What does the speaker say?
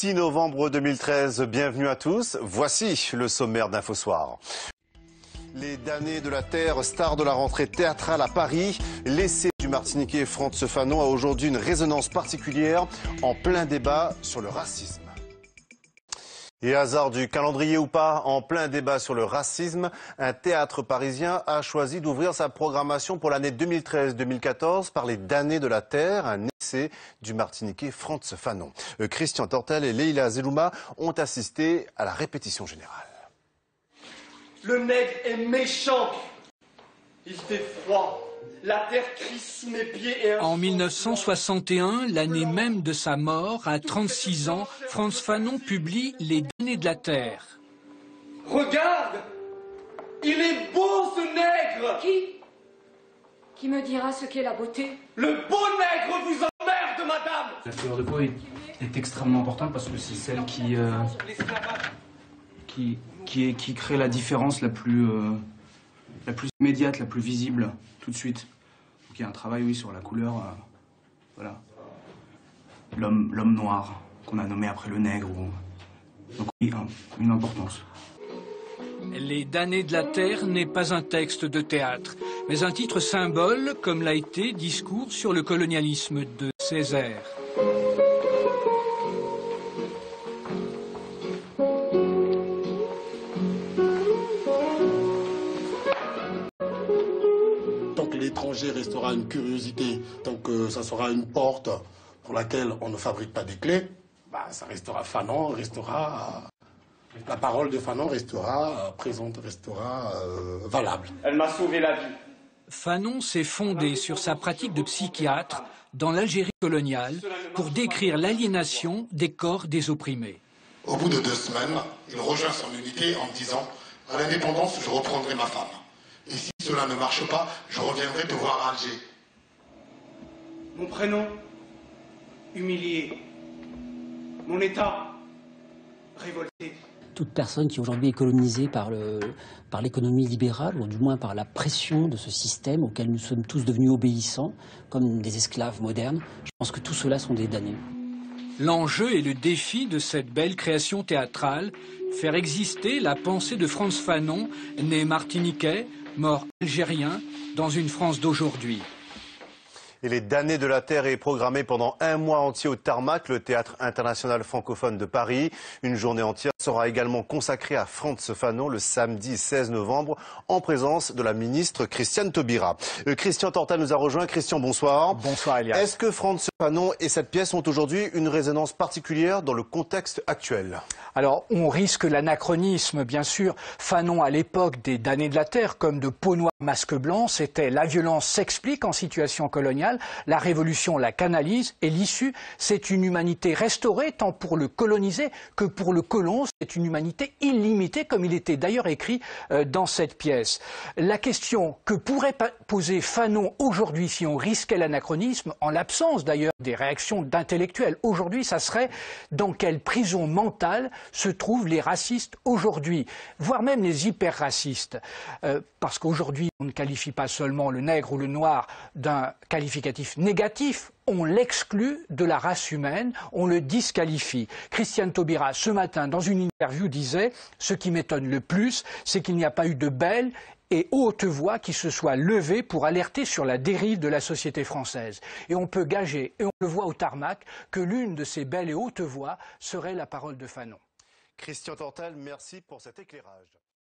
6 novembre 2013, bienvenue à tous. Voici le sommaire d'Infosoir. Les damnés de la terre, stars de la rentrée théâtrale à Paris. L'essai du Martiniquais Frantz Fanon a aujourd'hui une résonance particulière en plein débat sur le racisme. Et hasard du calendrier ou pas, en plein débat sur le racisme, un théâtre parisien a choisi d'ouvrir sa programmation pour l'année 2013-2014 par les damnés de la terre, un essai du Martiniquais Frantz Fanon. Christian Tortel et Leïla Zelouma ont assisté à la répétition générale. Le nègre est méchant. Il fait froid. La terre crie sous mes pieds et En 1961, l'année même de sa mort, à 36 ans, Frantz Fanon publie Les damnés de la terre. Regarde, il est beau ce nègre. Qui me dira ce qu'est la beauté? Le beau nègre vous emmerde, madame. La couleur de peau est extrêmement importante parce que c'est celle qui crée la différence la plus immédiate, la plus visible tout de suite. Donc il y a un travail, oui, sur la couleur, voilà. L'homme noir, qu'on a nommé après le nègre. Donc oui, une importance. Les damnés de la terre n'est pas un texte de théâtre, mais un titre symbole, comme l'a été Discours sur le colonialisme de Césaire. L'étranger restera une curiosité, tant que ça sera une porte pour laquelle on ne fabrique pas des clés, ça restera Fanon, la parole de Fanon restera présente, restera valable. Elle m'a sauvé la vie. Fanon s'est fondé sur sa pratique de psychiatre dans l'Algérie coloniale pour décrire l'aliénation des corps des opprimés. Au bout de 2 semaines, il rejoint son unité en disant « À l'indépendance, je reprendrai ma femme. Et si cela ne marche pas, je reviendrai te voir à Alger. » Mon prénom, humilié. Mon état, révolté. Toute personne qui aujourd'hui est colonisée par l'économie libérale, ou du moins par la pression de ce système auquel nous sommes tous devenus obéissants, comme des esclaves modernes, je pense que tout cela sont des damnés. L'enjeu et le défi de cette belle création théâtrale, faire exister la pensée de Frantz Fanon, né martiniquais, mort algérien, dans une France d'aujourd'hui. Et les damnés de la terre est programmé pendant 1 mois entier au Tarmac, le théâtre international francophone de Paris. Une journée entière sera également consacrée à Frantz Fanon le samedi 16 novembre en présence de la ministre Christiane Taubira. Christian Tortel nous a rejoint. Christian, bonsoir. Bonsoir Elias. Est-ce que Frantz Fanon et cette pièce ont aujourd'hui une résonance particulière dans le contexte actuel? Alors, on risque l'anachronisme, bien sûr. Fanon, à l'époque des damnés de la terre, comme de Peau noire, masque blanc, c'était la violence s'explique en situation coloniale, la révolution la canalise, et l'issue, c'est une humanité restaurée, tant pour le colonisé que pour le colon. C'est une humanité illimitée, comme il était d'ailleurs écrit dans cette pièce. La question que pourrait poser Fanon aujourd'hui, si on risquait l'anachronisme, en l'absence d'ailleurs des réactions d'intellectuels aujourd'hui, ça serait dans quelle prison mentale se trouvent les racistes aujourd'hui, voire même les hyper-racistes. Parce qu'aujourd'hui, on ne qualifie pas seulement le nègre ou le noir d'un qualificatif négatif, on l'exclut de la race humaine, on le disqualifie. Christiane Taubira, ce matin, dans une interview, disait « Ce qui m'étonne le plus, c'est qu'il n'y a pas eu de belle et haute voix qui se soit levée pour alerter sur la dérive de la société française. » Et on peut gager, et on le voit au Tarmac, que l'une de ces belles et hautes voix serait la parole de Fanon. Christian Tortel, merci pour cet éclairage.